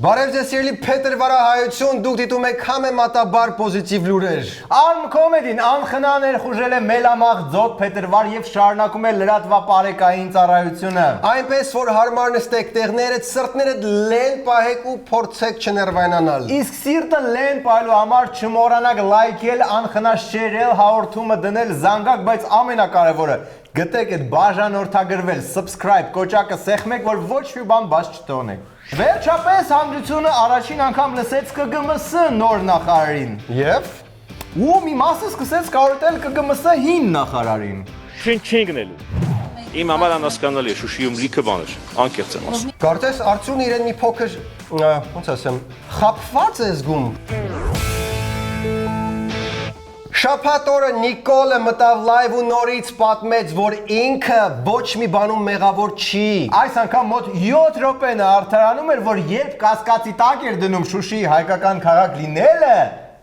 Բարև ձեզ սիրելի Փետրվարահայություն, դուք դիտում եք համեմատաբար պոզիտիվ լուրեր։ Արմ կոմեդին անխնան ներխուժել է մելամաղ ձոտ Փետրվար եւ շարունակում է լրատվապարեկային ծառայությունը։ Այնպես որ հարմար նստեք տեղներդ, սրտներդ լեն պահեք ու փորձեք չներվայնանալ։ Իսկ սիրտը լեն պահելու համար չմոռանաք լայքել, անխնա շերել, հաղորդումը դնել, զանգակ, բայց ամենակարևորը գտեք այդ բաժանորդագրվել, subscribe կոճակը սեղմեք, որ ոչ մի բան բաց չթողնեք։ Վերջապես հանդրությունը առաջին անգամ լսեց ԿԳՄՍ նոր նախարարին։ Եվ ու մի մասը սկսեց կարոտել ԿԳՄՍ հին նախարարին։ Չեն գնելու։ Իմ համար անհասկանալի է, Շուշիում լիքը բան էր, անկեղծ եմ ասում։ կարծես Արծրուն իրեն մի փոքր, ոնց ասեմ, խաբված է զգում։ Շաբաթ օրը Նիկոլը մտավ լայվ ու նորից պատմեց, որ ինքը ոչ մի բանում մեղավոր չի։ Այս անգամ մոտ 7 րոպեն արդարանում էր, որ երբ կասկածի տակ էր դնում Շուշիի հայկական քաղաք լինելը,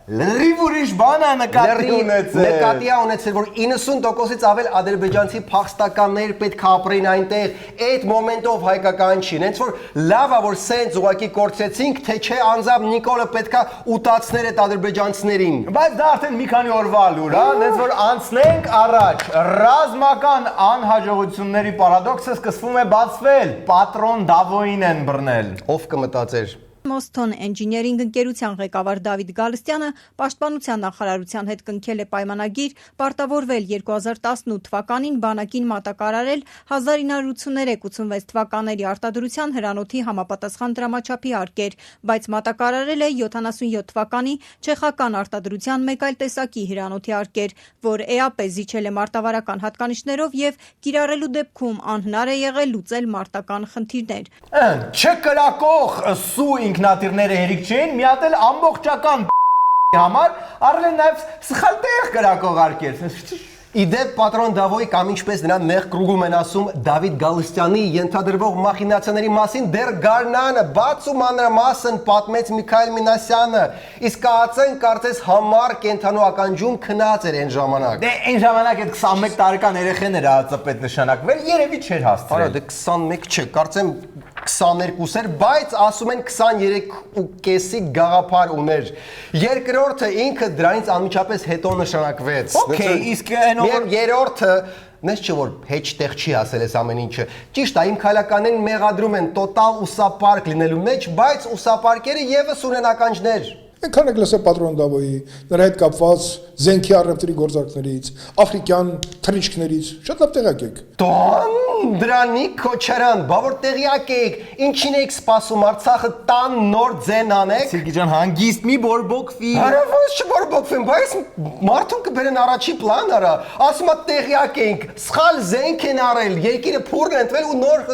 լրիվ ուրիշ բան է նկատի ունեցել։ Նկատի է ունեցել, որ 90%-ից ավել ադրբեջանցի փախստականներ պետք է ապրեին այնտեղ, այդ մոմենտով հայկական չի։ Հենց որ լավ է, որ սենց ուղակի կորցեցինք, թե չէ անձամբ Նիկոլը պետք է ուտացներ այդ ադրբեջանցիներին։ Բայց դա արդեն մի քանի օրվա լուր, հա, հենց որ անցնենք առաջ։ Ռազմական անհաջողությունների պարադոքսը սկսվում է բացվել։ Պատրոն Դավոյին են բռնել։ Ով կմտածեր։ Մոսթոն Engineering ընկերության ղեկավար Դավիթ Գալստյանը պաշտպանության նախարարության հետ կնքել է պայմանագիր պարտավորվել 2018 թվականին բանակին մատակարարել 1983-86 թվականների արտադրության հրանոթի համապատասխան դրամաչափի արկեր, բայց մատակարարել է 77 թվականի չեխական արտադրության մեկ այլ տեսակի հրանոթի արկեր, որ ԵԱՊ զիջել է մարտավարական հատկանիշներով եւ կիրառելու դեպքում անհնար է եղել լուծել մարտական խնդիրներ։ Չկրակող սու ինքնատիրները հերիք չէին, մի հատ էլ ամբողջական համար առել են նաև սխալ տեղ կրակող արկեր։ Իդեպ պատրոն Դավոյի կամ ինչպես նրան նեղ կրուգում են ասում Դավիթ Գալստյանի ենթադրվող մախինացիաների մասին դեռ գարնանը բաց ու մանրամասն պատմեց Միքայել Մինասյանը, իսկ կացեն կարծես համառ կենթանու ականջում քնած էր այն ժամանակ։ Դե այն ժամանակ այդ 21 տարեկան երեխեն էր ԱԱԾՊ նշանակվել, երևի չէր հասցրել։ Արա դե 21 չէ, կարծեմ 22 էր, բայց ասում են 23.5-ի գաղափար ուներ։ Երկրորդը ինքը դրանից անմիջապես հետո նշանակվեց։ Okay, իսկ երրորդը նես չէ որ հեչտեղ չի ասել այս ամեն ինչը։ Ճիշտ է, իմ քայլականներին մեղադրում են տոտալ ուսապարկ լինելու մեջ, բայց ուսապարկերը եւս ունեն ականջներ։ Այնքան եք լսել պատրոն Դավոյի, նրա հետ կապված զենքի առևտրի գործարքներից, աֆրիկյան թռիչքներից, շատ լավ տեղյակ եք։ Տան դրանիկ Քոչարյան, բա որ տեղյակ եք, ինչին եք սպասում Արցախը տան նոր ձեն անեք։ Սիրգի ջան, հանգիստ մի բորբոքվի։ Հարավոց չբորբոքվեմ, բայց մարդուն կբերեն առաջի պլան արա, ասում է տեղյակ ենք, սխալ զենք են արել, երկիրը փուրն են տվել ու նոր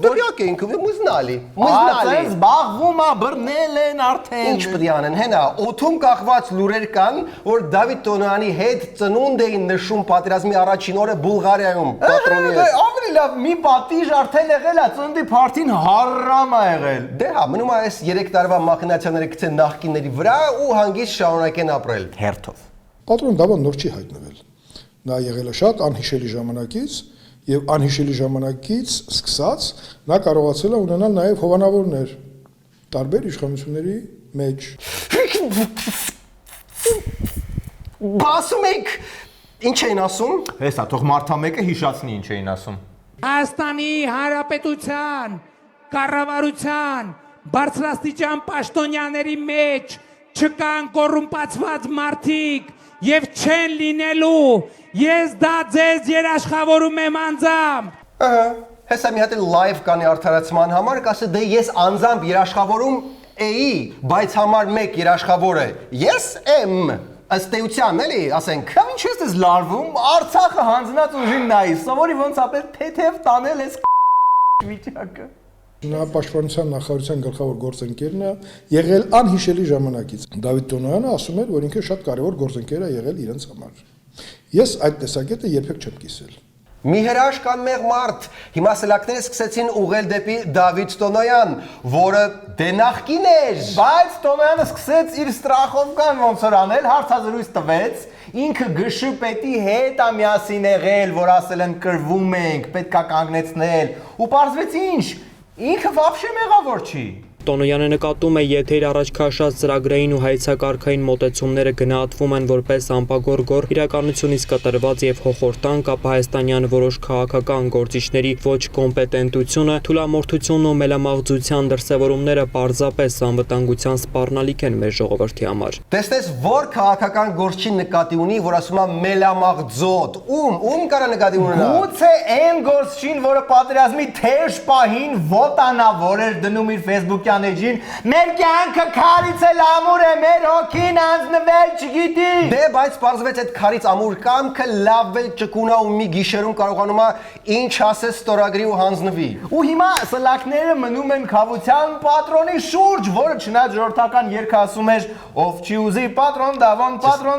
տեղյակ ենք, մուզնալի։ Ասես զբաղվում է բռնել են արդեն։ Ինչ պետք է անեն, հենա, օթում կախված լուրեր կան, որ Դավիթ Տոնյանի հետ ծնունդ էին նշում պատերազմի առաջին օրը Բուլղարիայում, պատրոնի հետ։ Ավելի լավ, մի պատիժ արդեն եղել է, ծննդի փարթին հարրամ է եղել։ Դե հա, մնում է այս 3 տարվա մախինացիաները գցեն նախկինների վրա ու հանգիստ շարունակեն ապրել։ Հերթով։ Պատրոն Դավոն նոր չի հայտնվել։ Նա եղել է շատ անհիշելի ժամանակից եւ անհիշելի ժամանակից սկսած նա կարողացել է ունենալ նաեւ հովանավորներ տարբեր իշխանությունների մեջ։ Բասում եք, ինչ էին ասում։ Հեսա, թող մարդամեկը հիշացնի ինչ էին ասում։ Հայաստանի Հանրապետության կառավարության բարձրաստիճան պաշտոնյաների մեջ չկան կոռումպացված մարդիկ եւ չեն լինելու։ Ես դա ձեզ երաշխավորում եմ անձամբ։ Ահա, հեսա մի հատ էլ լայվ կանի արդարացման համար, կասե դե ես անձամբ երաշխավորում էի, բայց համար մեկ երաշխավորը ես եմ։ Ըստ էության էլի, ասենք։ Կամ ինչ ես լարվում, Արցախը հանձնած ուժին նայի, սովորի ոնց ապել թեթև տանել էս վիճակը։ Նա պաշտպանության նախարարության գլխավոր գործընկերն է եղել անհիշելի ժամանակից։ Դավիթ Տոնյանը ասում էր, որ ինքը շատ կարևոր գործընկեր է եղել իրենց համար։ Ես այդ տեսակետը երբեք չեմ կիսել։ Մի հրաշքան մեղ մարդ, հիմա սլակները սկսեցին ուղղել դեպի Դավիթ Տոնոյան, որը դե նախկին էր։ Բայց Տոնոյանը սկսեց իր ստրախովկան ոնց որ անել, հարցազրույց տվեց, ինքը գշպետի հետ է միասին եղել, որ ասել են կրվում ենք, պետք է կանգնեցնել, ու պարզվեց ինչ, ինքը վաբշե մեղավոր չի։ Տոնոյանը նկատում է, եթե իր առաջ քաշած ծրագրային ու հայեցակարգային մոտեցումները գնահատվում են որպես անպագորգոր իրականությունից կտրված եւ հոխորտանք, ապա հայաստանյան որոշ քաղաքական գործիչների ոչ կոմպետենտությունը, թուլամորթությունն ու մելամաղձության դրսևորումները պարզապես անվտանգության սպառնալիք են մեր ժողովրդի համար։ Տեսնես, որ քաղաքական գործչի նկատի ունի, որ ասում է մելամաղձոտ, ում կարա նկատի ունենա։ Գուցե այն գործչին, որը պատերազմի թեժ պահին ոտանավոր էր դնում իր Facebook-յան էջին, մեր կյանքը քարից էլ ամուր է, մեր հոգին անձնվել չգիտի։ Դե, բայց պարզվեց այդ քարից ամուր կամքը լավվել ճկունա ու մի գիշերում կարողանում է ինչ ասես ստորագրի ու հանձնվի։ Ու հիմա սլակները մնում են խավության պատրոնի շուրջ, որը չնայած ժողովրդական երգը ասում էր ով չի ուզի պատրոն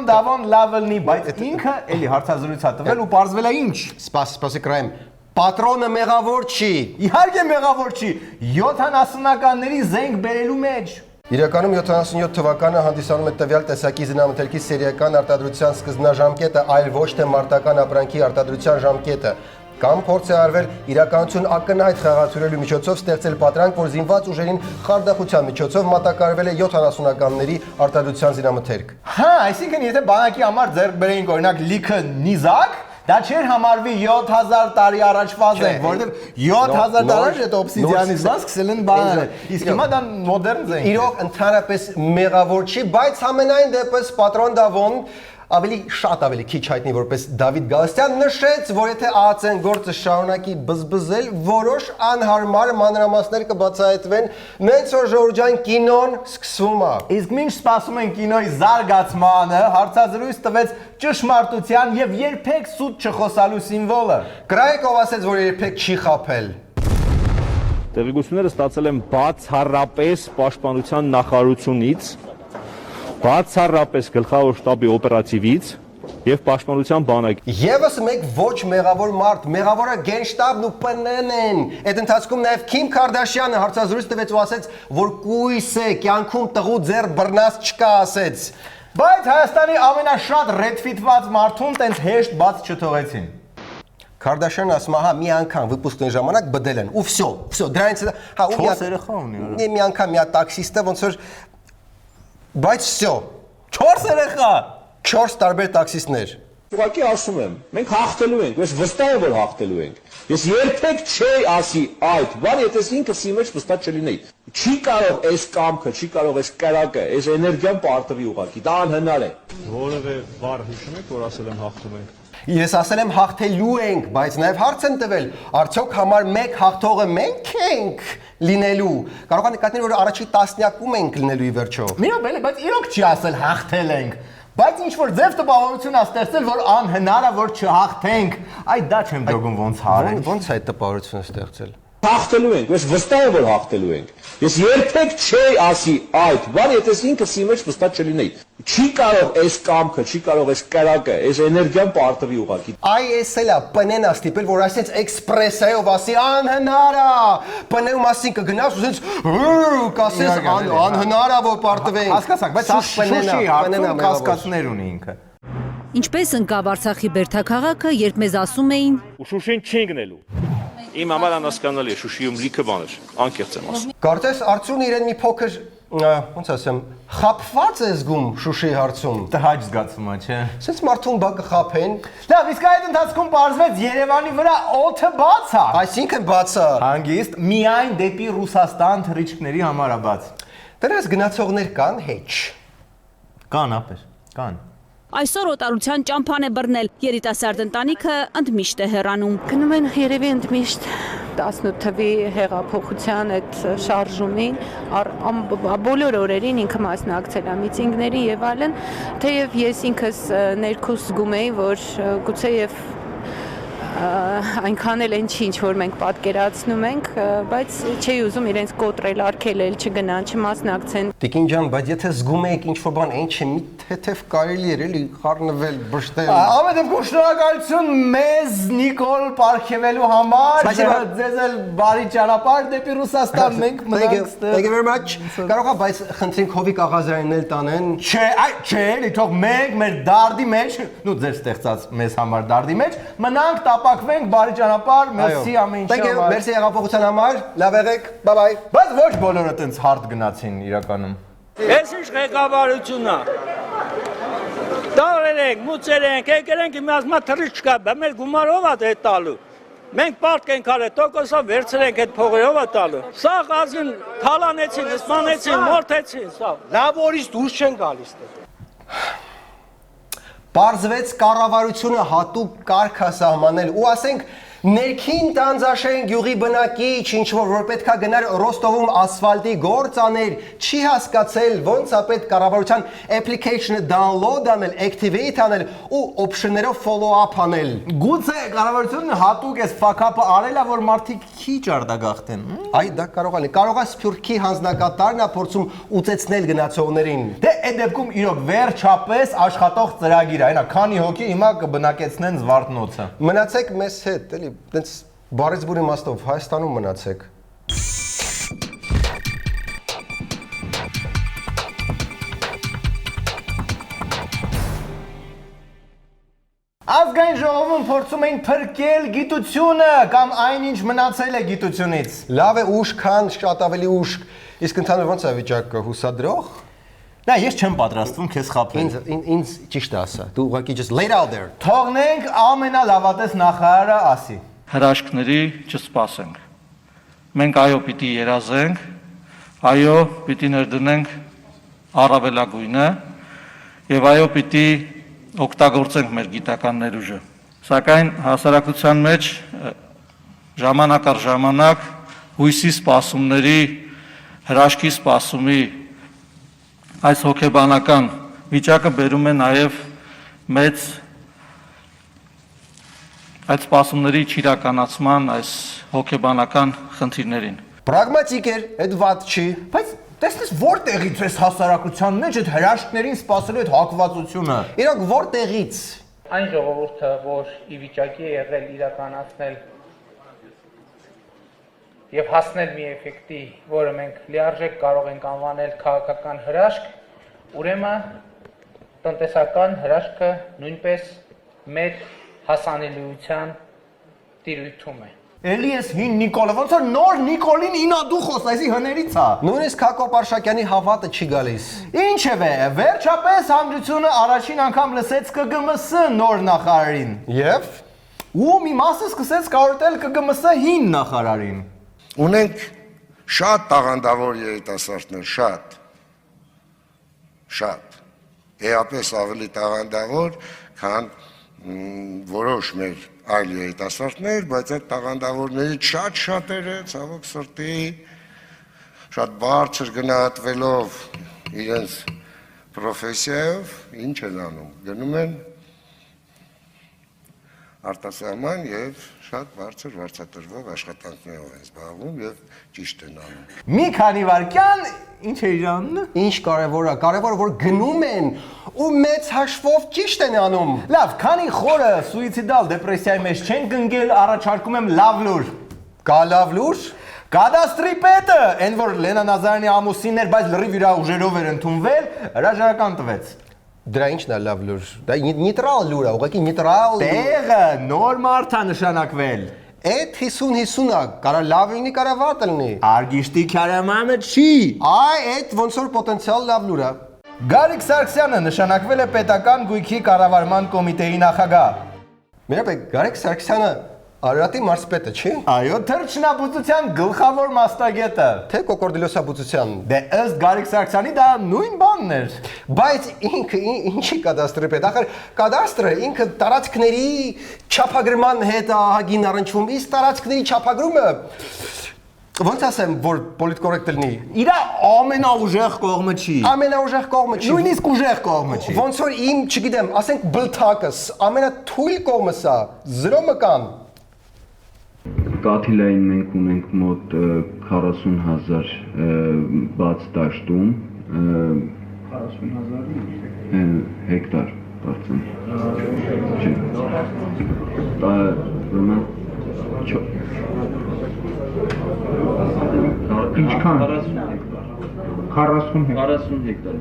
դավոն լավ լինի, բայց ինքը էլի հարցազրույց է տվել ու պարզվել է ինչ։ Սպասի կրայմ, պատրոնը մեղավոր չի։ Իհարկե մեղավոր չի, 70-ականների զենք բերելու մեջ։ Իրականում 77 թվականը հանդիսանում է տվյալ տեսակի զինամթերքի սերիական արտադրության սկզբնաժամկետը, այլ ոչ թե մարտական ապրանքի արտադրության ժամկետը։ Կամ փորձ է արվել իրականություն ակնհայտ խաղացրելու միջոցով ստեղծել պատրանք, որ զինված ուժերին խարդախության միջոցով մատակարարվել է 70-ականների արտադրության զինամթերք։ Հա, այսինքն եթե բանակի համար ձեռք բերեինք օրինակ լիքը նիզակ, դա չէր համարվի 7000 տարի առաջվա զենք, որովհետև 7000 տարի առաջ այդ օբսիդիանից սկսել են բանալ։ Իսկ հիմա դա մոդեռն զենք է։ Իրոք ընդհանրապես մեղավոր չի, բայց համենայն դեպս պատրոն Դավոն ավելի քիչ հայտնի որպես Դավիթ Գալստյան նշեց, որ եթե ԱԱՑ-ն գործը շարունակի բզբզել, որոշ անհարմար մանրամասներ կբացահայտվեն, նենց որ ժողովրդային կինոն սկսվում է։ Իսկ մինչ սպասում են կինոյի զարգացմանը, հարցազրույց տվեց ճշմարտության եւ երբեք սուտ չխոսալու սիմվոլը։ Կրայկով ասեց, որ երբեք չի խաբել։ Տեղեկությունները ստացել եմ բացառապես պաշտպանության նախարարությունից, բացառապես գլխավոր շտաբի օպերատիվից եւ պաշտպանության բանակից։ Եվս մեկ ոչ մեղավոր մարդ, մեղավորը գենշտաբն ու ՊՆ-ն են։ Այդ ընթացքում նաեւ Քիմ Քարդաշյանը հարցազրույց տվեց ու ասեց, որ կույս է, կյանքում տղու ձեռ բռնած չկա, ասեց։ Բայց Հայաստանի ամենաշատ ռեդֆիտված մարդուն տենց հեշտ բաց չթողեցին։ Քարդաշյանը ասում է, հա, մի անգամ վիպուստների ժամանակ բդել են, ու վсё, դրանից հա, ու Չորս երեխա ունի։ Մի անգամ մի տաքսիստը ոնց որ բայց վсё, 4 երեխա, 4 տարբեր տաքսիստներ։ Ուղղակի ասում եմ, մենք հաղթելու ենք, ես վստահ եմ, որ հաղթելու ենք։ Ես երբեք չի ասի այդ բան, եթե ինքս իմ մեջ վստահ չլինեի։ Չի կարող այս կամքը, չի կարող այս կրակը, այս էներգիան պարտվի ուղղակի, դա անհնար է։ Որևէ բառ հիշում եք, որ ասել եմ հաղթում ենք։ Ես ասել եմ հաղթելու ենք, բայց նաև հարց եմ տվել, արդյոք համար 1 հաղթողը մենք ենք լինելու։ Կարող է նկատել, որ առաջի տասնյակում ենք լինելու ի վերջո։ Մի րոպե, բայց իրոք չի ասել հաղթել ենք։ Բայց ինչ որ ձև տպավորություն է ստեղծել, որ անհնար է, որ չհաղթենք։ Այդ դա չեմ դոգում ոնց հարեն։ Ոնց է այդ տպավորությունը ստեղծել։ Հաղթելու ենք, ես վստահ եմ, որ հաղթելու ենք։ Ես երբեք չի ասի այդ բան, եթե ինքս իմ մեջ վստահ չլինեի։ Չի կարող այս կամքը, չի կարող այս կրակը, այս էներգիան պարտվի ուղղակի։ Այս էլա ՊՆ-ն է ստիպել, որ այսպես էքսպրեսիայով ասի անհնար է։ ՊՆ-ում ասին կգնաս ու ասես կասես անհնար է, որ պարտվենք։ Հասկացաք, բայց Շուշի հարցում կասկածներ ունի ինքը։ Ինչպես ընկավ Արցախի Բերդաքաղաքը, երբ մեզ ասում էին Ու Շուշին չի գնելու։ Իմ համար անհասկանալի է, Շուշիում լիքը բան էր, անկեղծ եմ ասում։ Կարծես Արցունը իրեն մի փոքր, ոնց ասեմ, խաբված է զգում Շուշիի հարցում։ Տհաճ զգացում է, չէ։ Սենց մարդուն բա կխաբեն։ Լավ, իսկ այդ ընթացքում պարզվեց Երևանի վրա օդը բաց է։ Այսինքն բաց է։ Հանգիստ միայն դեպի Ռուսաստան թռիչքների համար է բաց։ Դրանց գնացողներ կան հեչ։ Կան ապեր, կան։ այսօր օտարության ճամփան է բռնել, երիտասարդ ընտանիքը ընդմիշտ է հեռանում։ Գնում են երևի ընդմիշտ 18 թվի հեղափոխության այդ շարժումին, բոլոր օրերին ինքը մասնակցել է միտինգների եւ այլն, թեև ես ինքս ներքուս զգում էի, որ գուցեև այնքան էլ ինչ որ մենք պատկերացնում ենք, բայց չի ուզում իրենց կոտրել, արգելել, չգնան, չմասնակցեն։ Տիկին ջան, բայց եթե զգում եք ինչ-որ բան, այն չէ, մի թեթև կարելի էր էլի խառնվել, բշտել։ Ամեն դեպքում շնորհակալություն մեզ Նիկոլ պարգևելու համար, ձեզ էլ բարի ճանապարհ դեպի Ռուսաստան, մենք մնանք ստեղ։ Thank you very much։ Կարող է, բայց խնդրենք Հովիկ Աղազարյանն էլ տանեն։ Չէ, թող մենք մեր դարդի մեջ, նու ձեր ստեղծած մեզ համար դարդի մեջ, մնանք տապակ կապակվենք բարի ճանապարհ, մերսի ամեն ինչի համար։ Մերսի հեղափոխության համար, լավ եղեք, bye-bye։ Բայց ոչ բոլորը տենց հարթ գնացին իրականում։ Ես ինչ ղեկավարությունն է։ Դարել ենք, մուծել ենք, եկել ենք իմ ասմա թռիչք կա, մեր գումարով է դե տալու։ Մենք պարտք ենք արել, տոկոսով վերցրենք այդ փողերով է տալու։ Սա գազին թալանեցին, սպանեցին, մորթեցին, սա։ Լավ օրից դուրս չեն գալիս։ Պարզվեց կառավարությունը հատուկ կարգ է սահմանել ու ասենք ներքին Տանձաշեն գյուղի բնակիչ ինչ-որ որ պետքա գնար Ռոստովում ասֆալտի գործ աներ, չի հասկացել ոնց է պետք կառավարության application-ը download անել, activate անել ու option-ներով follow up անել։ Գուցե կառավարությունը հատուկ էս fuck-up-ը արել է, որ մարդիկ քիչ արդագաղթեն։ Այ դա կարող է լինի։ Կարող է Սփյուռքի հանձնակատարն է փորձում ուծեցնել գնացողներին։ Դե այդ դեպքում իրոք վերջապես աշխատող ծրագիր է, այնա քանի հոգի հիմա կբնակեցնեն Զվարթնոցը։ Մնացեք մեզ հետ, էլի, դենց բարից բուրի մաստով Հայաստանում մնացեք։ Ազգային ժողովում փորձում էին փրկել գիտությունը կամ այնինչ մնացել է գիտությունից։ Լավ է ուշ, քան շատ ավելի ուշ։ Իսկ ընդհանուր ոնց է վիճակը, հուսադրող։ Դա ես չեմ պատրաստվում քեզ խաբել։ Ինձ ճիշտ ասա։ Դու ուղղակի just lay it out there։ Թողնենք ամենալավատես նախարարը ասի։ Հրաշքների չսպասենք։ Մենք այո պիտի երազենք, այո պիտի ներդնենք առավելագույնը եւ այո պիտի օգտագործենք մեր գիտական ներուժը։ Սակայն հասարակության մեջ ժամանակ առ ժամանակ հույսի սպասումների, հրաշքի սպասումի այս հոգեբանական վիճակը բերում է նաև մեծ այդ սպասումների չիրականացման այս հոգեբանական խնդիրներին։ Պրագմատիկ էր, այդ վատ չի, բայց տեսնես որտեղից էս հասարակության մեջ այդ հրաշքներին սպասելու այդ հակվածությունը։ Իրոք որտեղից։ Այն ժողովուրդը, որ ի վիճակի է եղել իրականացնել եւ հասնել մի էֆեկտի, որը մենք լիարժեք կարող ենք անվանել քաղաքական հրաշք, ուրեմն տնտեսական հրաշքը նույնպես մեր հասանելիության տիրույթում է։ Էլի ես հին Նիկոլը, ոնց որ նոր Նիկոլին ինադու խոսայսի հներից է։ Նույնիսկ Հակոբ Արշակյանի հավատը չի գալիս։ Ինչևէ, վերջապես հանրությունը առաջին անգամ լսեց ԿԳՄՍ նոր նախարարին։ Եվ ու մի մասը սկսեց կարոտել ԿԳՄՍ հին նախարարին։ Ունենք շատ տաղանդավոր երիտասարդներ, շատ։ Էապես ավելի տաղանդավոր, քան որոշ մեր այլ երիտասարդներ, բայց այդ տաղանդավորներից շատերը, ցավոք սրտի, շատ բարձր գնահատվելով իրենց պրոֆեսիայով, ինչ են անում, գնում են արտասահման եւ շատ բարձր վարձատրվող աշխատանքներով են զբաղվում եւ ճիշտ են անում։ Մի քանի վայրկյան ինչ է իրան։ Ինչ կարևոր է, կարևորը որ գնում են ու մեծ հաշվով ճիշտ են անում։ Լավ, քանի խորը սուիցիդալ դեպրեսիայի մեջ չեն գնգել, առաջարկում եմ լավ լուր։ Կա լավ լուր։ Կադաստրի պետը, այն որ Լենա Նազարյանի ամուսինն էր, բայց լրիվ իր ուժերով էր ընդունվել, հրաժարական տվեց։ Դրա ինչն է լավ լուր։ Դա նեյտրալ լուր է, ուղղակի նեյտրալ։ Տեղը նոր մարդ է նշանակվել։ Այդ 50-50-ը, կարա լավ լինի, կարա վատ լինի։ Արգիշտի քարամանը չի։ Այ այդ ոնց որ պոտենցիալ լավ լուր է։ Գարիկ Սարգսյանը նշանակվել է պետական գույքի կառավարման կոմիտեի նախագահ։ Մերապետ, Գարիկ Սարգսյանը Արարատի մարզպետը չի։ Այո, թռչնաբուծության գլխավոր մասնագետը։ Թե կոկորդիլոսաբուծության։ Դե ըստ Գարիկ Սարգսյանի դա նույն բանն էր։ Բայց ինքը ինչի կադաստրի պետ։ Ախր կադաստրը ինքը տարածքների չափագրման հետ է ահագին առնչվում, իսկ տարածքների չափագրումը ոնց ասեմ, որ պոլիտկորեկտ լինի։ Իրա ամենաուժեղ կողմը չի։ Ամենաուժեղ կողմը չի։ Նույնիսկ ուժեղ կողմը չի։ Ոնց որ իմ, չգիտեմ, ասենք բլթակս, ամենաթույլ կողմս է, 0 մկան։ Կաթիլային մենք ունենք մոտ 40,000 բաց դաշտում 40,000 հեկտար բարձր ինչքան 40 հեկտար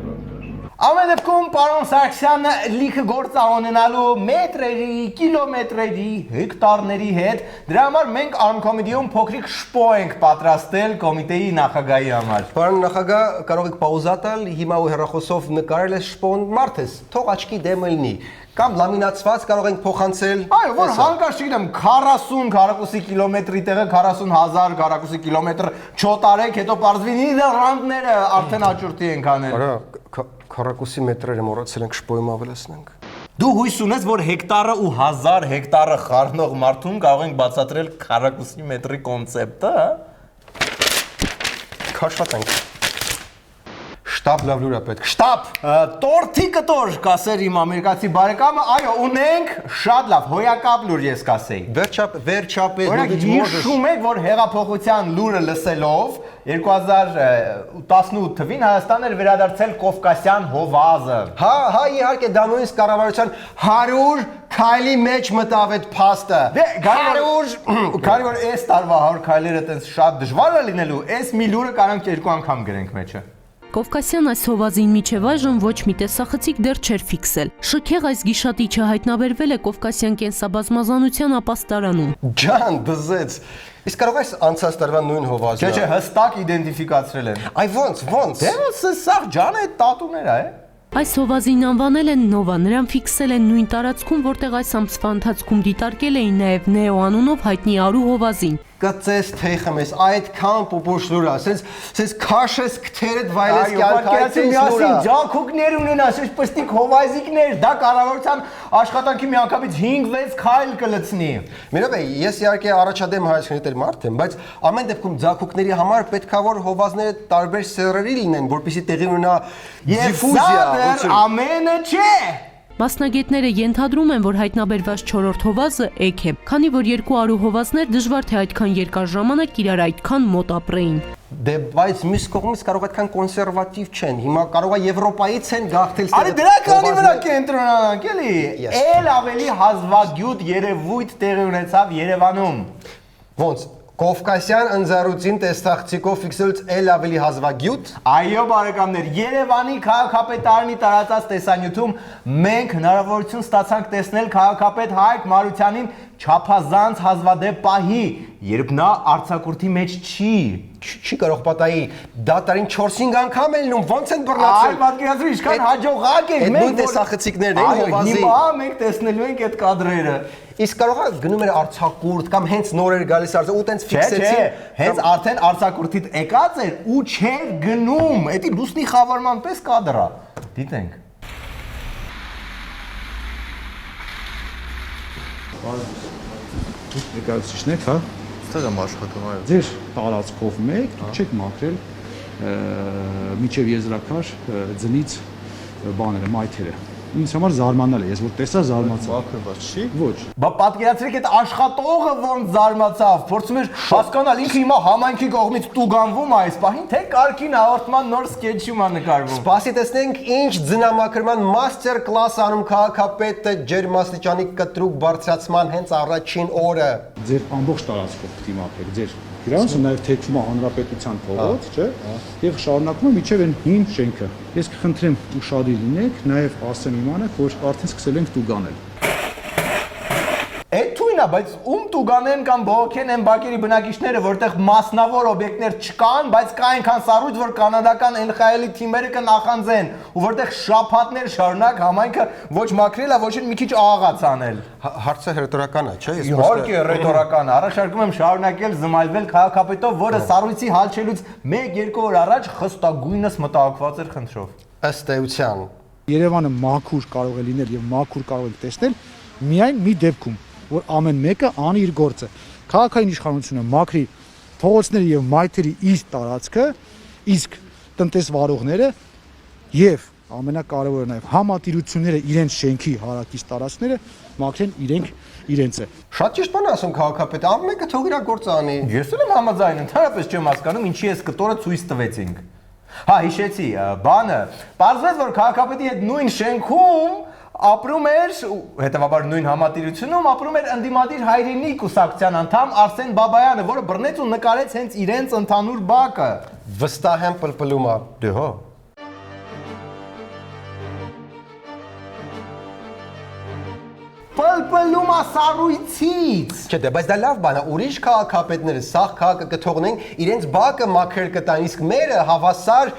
Ամեն դեպքում պարոն Սարգսյանը լիքը գործ է ունենալու մետրերի, կիլոմետրերի, հեկտարների հետ։ Դրա համար մենք Armcomedy-ում փոքրիկ շպո ենք պատրաստել կոմիտեի նախագահի համար։ Պարոն նախագահ, կարող եք պաուզա տալ, հիմա ու հեռախոսով նկարել ես շպոն մարդ ես, թող աչքի դեմը լինի։ Կամ լամինացված կարող ենք փոխանցել։ Այո, որ հանկարծ չգիտեմ 40 քառակուսի կիլոմետրի տեղը 40000 քառակուսի կիլոմետր չոտարեք, հետո պարզվի Նիդերլանդները արդեն աճուրդի ենք անել։ Արա, քառակուսի մետրերը մոռացել ենք շպոյում ավելացնենք։ Դու հույս ունես, որ հեկտարը ու 1000 հեկտարը խառնող մարդուն կարող ենք բացատրել քառակուսի մետրի կոնցեպտը, հա։ Քաշվատենք։ Շտապ լավ լուր է պետք։ Շտապ։ Տորթի կտոր կասեր իմ ամերիկացի բարեկամը, այո, ունենք շատ լավ, հոյակապ լուր ես կասեի։ Վերջապես Օրինակ հիշում եք, որ հեղափոխության լուրը լսելով 2018 թվին Հայաստան էր վերադարձել Կովկասյան հովազը։ Հա, իհարկե դա նույնիսկ կառավարության 100 քայլի մեջ մտավ այդ փաստը։ Կարի որ այս տարվա 100 քայլերը տենց շատ դժվար է լինելու, այս մի լուրը կարանք 2 անգամ գրենք մեջը։ Կովկասյան այս հովազին միջև այժմ ոչ մի տեսախցիկ դեռ չէր ֆիքսել։ Շքեղ այս գիշատիչը հայտնաբերվել է Կովկասյան կենսաբազմազանության ապաստարանում։ Ջան, դզեց։ Իսկ կարող ես անցած տարվա նույն հովազը։ Չէ, հստակ իդենտիֆիկացրել են։ Այ ոնց։ Դե սա ջան է տատուներ է։ Այս հովազին անվանել են Նովա, նրան ֆիքսել են նույն տարածքում, որտեղ այս ամսվա ընթացքում դիտարկել էին նաև Նեո անունով հայտնի Արու հովազին։ Կծես թեյխը մեզ այդքան պուպուշ լուր է, սենց քաշես քթերդ վայրես կյանքայցես լուր է։ Ջանքուկներ ունենաս, ես պստիկ հովազիկներ, դա կառավարության աշխատանքի միանգամից 5-6 քայլ կլցնի։ Միրոպե, ես իհարկե առաջադեմ հայացքների տեր մարդ եմ, բայց ամեն դեպքում ջանքուկների համար պետքա որ հովազները տարբեր սեռերի լինեն, որպեսզի տեղի ունենա դիֆուզիա։ Ամենը չէ։ Մասնագետները ենթադրում են, որ հայտնաբերված 4-րդ հովազը էգ է, քանի որ 2 Արու հովազներ դժվար թե այդքան երկար ժամանակ իրար այդքան մոտ ապրեին։ Դե բայց մյուս կողմից կարող այդքան կոնսերվատիվ չեն։ Հիմա կարող է Եվրոպայից են գաղթել։ Արի դրականի վրա կենտրոնանանք էլի։ Էլ ավելի հազվագյուտ երևույթ տեղի ունեցավ Երևանում։ Ոնց Կովկասյան ընձառուցին տեսախցիկով ֆիքսելուց էլ ավելի հազվագյուտ։ Այո, բարեկամներ, Երևանի քաղաքապետարանի տարածած տեսանյութում մենք հնարավորություն ստացանք տեսնել քաղաքապետ Հայկ Մարությանին չափազանց հազվադեպ պահի, երբ նա արձակուրդի մեջ չի կարող պատահի, դատարին 4-5 անգամ է լինում, ոնց են բռնացել։ Այ պատկերացրու, ինչքան հաջողակ ենք մենք նույն տեսախցիկներն են հովազի։ Հիմա մենք տեսնելու ենք այդ կադրերը։ Իսկ կարող է գնում էր արձակուրդ կամ հենց նոր էր գալիս ու տենց ֆիքսեցին։ Հենց արդեն արձակուրդից եկած էր ու չէր գնում։ Էդի լուսնի խավարման պես կադր է։ Դիտենք։ Ներկայացուցիչն եք, հա։ Ստեղ եմ աշխատում, այո։ Ձեր տարածքով մեկ դուք չեք մաքրել միջև եզրակար ձնից բաները, մայթերը։ Ինձ համար զարմանալ է, ես որ տեսա զարմացա։ Մաքրված չի։ Ոչ։ Բա պատկերացրեք այդ աշխատողը ոնց զարմացավ, փորձում էր հասկանալ ինքը հիմա համայնքի կողմից տուգանվում է այս պահին, թե կարգին հաղորդման նոր սկեչում է նկարվում։ Սպասի տեսնենք ինչ ձնամաքրման մաստեր կլաս անում քաղաքապետը ջերմաստիճանի կտրուկ բարձրացման հենց առաջին օրը։ Ձեր ամբողջ տարածքով պետք է մաքրեք, ձեր Գրանցը նաև թեքվում է հանրապետության փողոց, չէ՞, եւ շարունակում է միջև այն հին շենքը։ Ես կխնդրեմ ուշադիր լինեք, նաև ասեմ իմանաք, որ արդեն սկսել ենք տուգանել։ Այդ թույնա, բայց ում տուգանեն կամ բողոքեն են բակերի բնակիչները, որտեղ մասնավոր օբյեկտներ չկան, բայց կա այնքան սառույց, որ կանադական NHL-ի թիմերը կնախանձեն, ու որտեղ շաբաթներ շարունակ համայնքը ոչ մաքրել է, ոչ էլ մի քիչ աղաղաց անել։ Հարցը հռետորական է, չէ՞։ Իհարկե հռետորական է։ Առաջարկում եմ շարունակել զմայլվել քաղաքապետով, որը սառույցի հալչելուց 1-2 օր առաջ խստագույնս մտահոգված էր խնդրով։ Ըստ էության Երևանը մաքուր կարող է լինել եւ մաքուր կարող եք տեսնել միայն մի դեպքում, որ ամեն մեկը անի իր գործը։ Քաղաքային իշխանությունը մաքրի փողոցների եւ մայթերի իր տարածքը, իսկ տնտեսվարողները եւ ամենակարևորը նաեւ համատիրությունները իրենց շենքի հարակից տարածքները մաքրեն իրենցը։ Շատ ճիշտ բան ասում քաղաքապետը, ամեն մեկը թող իր գործը անի։ Ես էլ եմ համաձայն, ընդհանրապես չեմ հասկանում, ինչի էս կտորը ցույց տվեցինք։ Հա, հիշեցի, բանը, պարզվեց, որ քաղաքապետի հետ նույն շենքում ապրում էր, հետևաբար նույն համատիրությունում ապրում էր ընդդիմադիր հայրենի կուսակցության անդամ Արսեն Բաբայանը, որը բռնեց ու նկարեց հենց իրենց ընդհանուր բակը։ Վստահ եմ պլպլում է։ Դե հո։ խլում է սառույցից։ Չէ, դե բայց դա լավ բան է, ուրիշ քաղաքապետները սաղ քաղաքը կթողնեն, իրենց բակը մաքր կտան, իսկ մերը հավասար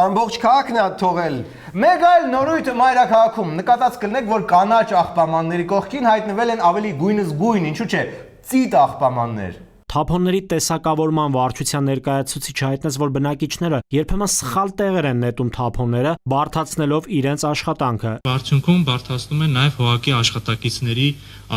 ամբողջ քաղաքն է թողել։ Մեկ այլ նորույթ մայրաքաղաքում նկատած կլինեք, որ կանաչ աղբամանների կողքին հայտնվել են ավելի գույնս գույն, ինչու՞ չէ, ծիտ աղբամաններ։ Թափոնների տեսակավորման վարչության ներկայացուցիչը հայտնեց, որ բնակիչները երբեմն սխալ տեղեր են նետում թափոնները, բարդացնելով իրենց աշխատանքը։ Արդյունքում բարդացնում են նաև հողակի աշխատակիցների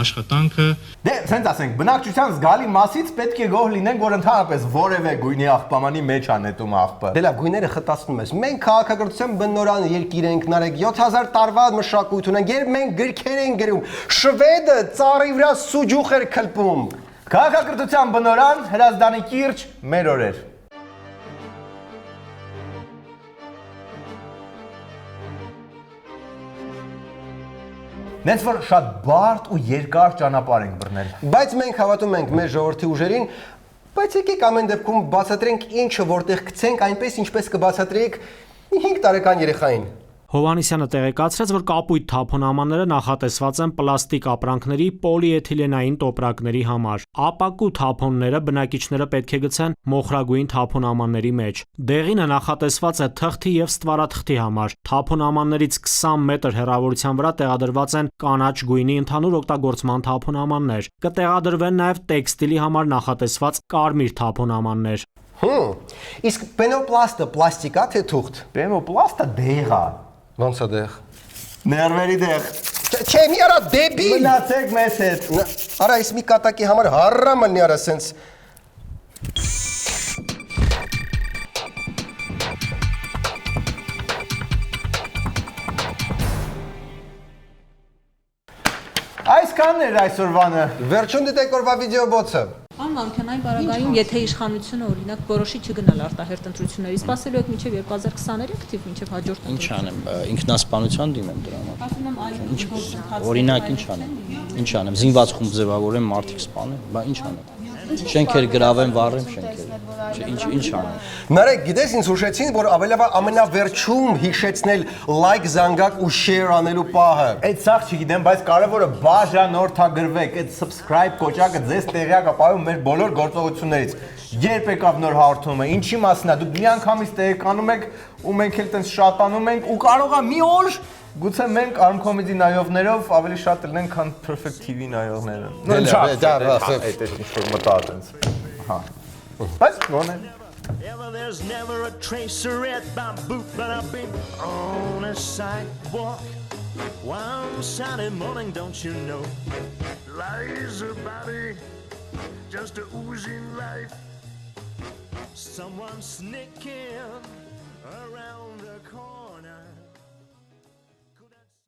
աշխատանքը։ Դե, ցենց ասենք, բնակչության զգալի մասից պետք է գոհ լինենք, որ ընդհանրապես որևէ գույնի աղբամանի մեջ է նետում աղբը։ Դե լավ, գույները խտացնում ես։ Մենք քաղաքակրթության բնորան երկիր ենք, Նարեկ, 7000 տարվա մշակույթ ունենք, երբ մենք գրքեր ենք գրում, շվեդը ծառի վրա սուջուխ էր քլպում։ Քաղաքակրթության բնորան Հրազդանի կիրճ մեր օրեր։ Նենց որ շատ բարդ ու երկար ճանապարհ ենք բռնել։ Բայց մենք հավատում ենք մեր ժողովրդի ուժերին, բայց եկեք ամեն դեպքում բացատրենք ինչը որտեղ գցենք, այնպես ինչպես կբացատրեիք 5 տարեկան երեխային։ Հովհաննիսյանը տեղեկացրեց, որ կապույտ թափոնամանները նախատեսված են պլաստիկ ապրանքների պոլիէթիլենային տոպրակների համար։ Ապակու թափոնները բնակիչները պետք է գցեն մոխրագույն թափոնամանների մեջ։ Դեղինը նախատեսված է թղթի եւ ստվարաթղթի համար։ Թափոնամաններից 20 մետր հեռավորության վրա տեղադրված են կանաչ գույնի ընդհանուր օգտագործման թափոնամաններ։ Կտեղադրվեն նաեւ տեքստիլի համար նախատեսված կարմիր թափոնամաններ։ Իսկ պենոպլաստը պլաստիկ է թե թուղթ։ Պենոպլաստը դեղ է։ Ոնց է դեղ։ Ներվերի դեղ։ Չէ, մի արա դեբիլ։ Մնացեք մեզ հետ։ Արա, ես մի կատակի համար հարրամ ալնի արա սենց։ Այսքանն էր այսօրվանը։ Վերջում դիտեք օրվա վիդեոբոցը։ Անմարքանային բարագայում, եթե իշխանությունը օրինակ որոշի չգնալ արտահերտ ընտրությունների, սպասելու եք մինչև 2023 թիվ, մինչև հաջորդ Ինչ անեմ, ինքնասպանության դիմեմ դրա համար։ Ասում եմ այլ Օրինակ ինչ անեմ։ Ինչ անեմ, զինված խումբ ձևավորեմ, մարդիկ սպանեմ, բա ինչ անեմ։ Շենքեր գրավեմ, վառեմ շենքեր։ Ինչ անեմ։ Նարեկ, գիտես ինձ հուշեցին, որ ավելավա ամենավերջում հիշեցնել լայք, զանգակ ու share անելու պահը։ Այդ սաղ չգիտեմ, բայց կարևորը բաժանորդագրվեք, այդ subscribe կոճակը ձեզ տեղյակ է պահում մեր բոլոր գործողություններից։ Երբ եկավ նոր հաղորդումը, ինչի մասն է, դուք մի անգամից տեղեկանում եք ու մենք էլ տենց շատանում ենք ու կարող է մի օր գուցե մենք Arm Comedy նայողներով ավելի շատ լինենք, քան Perfect TV նայողները։ Բայց ոնե There's never a tracer at my boot, but I've been on a sidewalk one Saturday morning, don't you know? Lies a body, just a oozing life. Someone sneaking around.